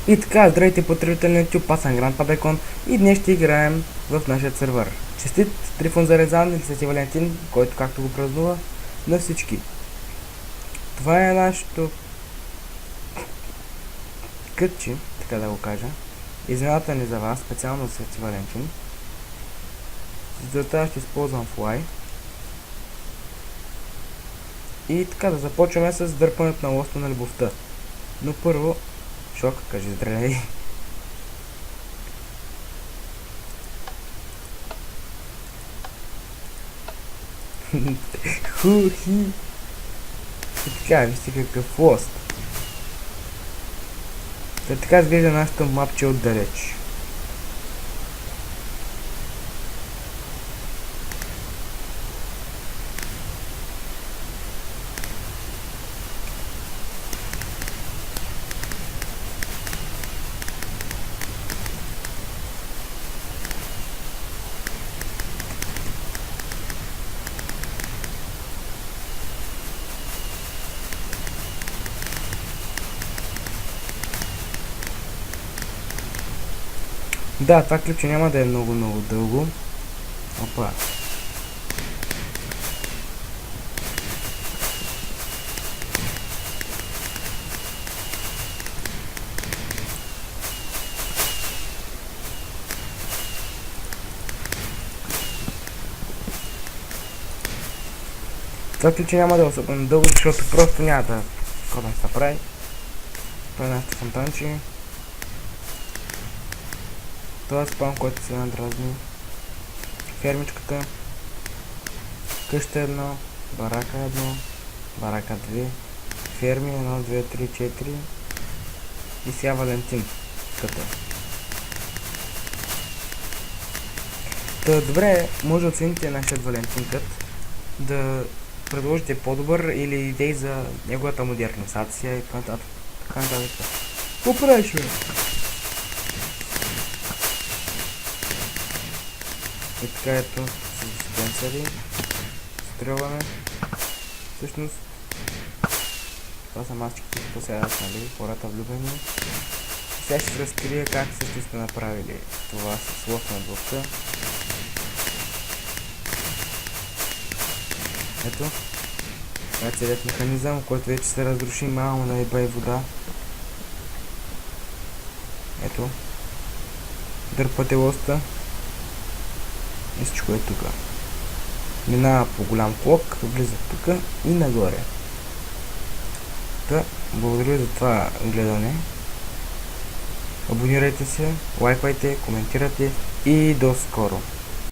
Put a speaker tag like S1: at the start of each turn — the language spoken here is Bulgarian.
S1: И така, здравейте потребители на YouTube, аз съм Гранд Пабекон и днес ще играем в нашия сервер. Честит Трифон Зарезан или Свети Валентин, който както го празнува на всички. Това е нашето кътче, така да го кажа. Изненадата ни за вас, специално Свети Валентин. За това ще използвам Fly. И така да започваме с дърпането на лоста на любовта. Но първо, шок, кажи здравей. Хухи. И така, вижте какъв лост. Така изглежда нашата мапче отдалеч. Да, това клипче няма да е много дълго. Опа. Това клипче няма да е особено дълго, защото просто няма да какво да се прави. Това е нашите фонтанчи. Това е спам, който се надразни. Фермичката. Къща 1, барака 1, барака 2, ферми 1, 2, 3, 4 и сега Валентин. Като. Та, добре, може да оцените нашият Валентин кът, да предложите по-добър или идеи за неговата модернизация и така нататък. Какво правиш, бе? И така ето с диспенсъри, стрелваме. Всъщност това са масичките, които се ядат, нали, хората влюбени. Сега ще се разкрия как също сте направили това с лост на двойка. Ето, това е целият механизъм, който вече се разруши, малко наеба и вода. Ето, дърпате лоста. И всичко е тук. Минава по голям клок, влиза тук и нагоре. Та, благодаря за това гледане. Абонирайте се, лайквайте, коментирайте и до скоро!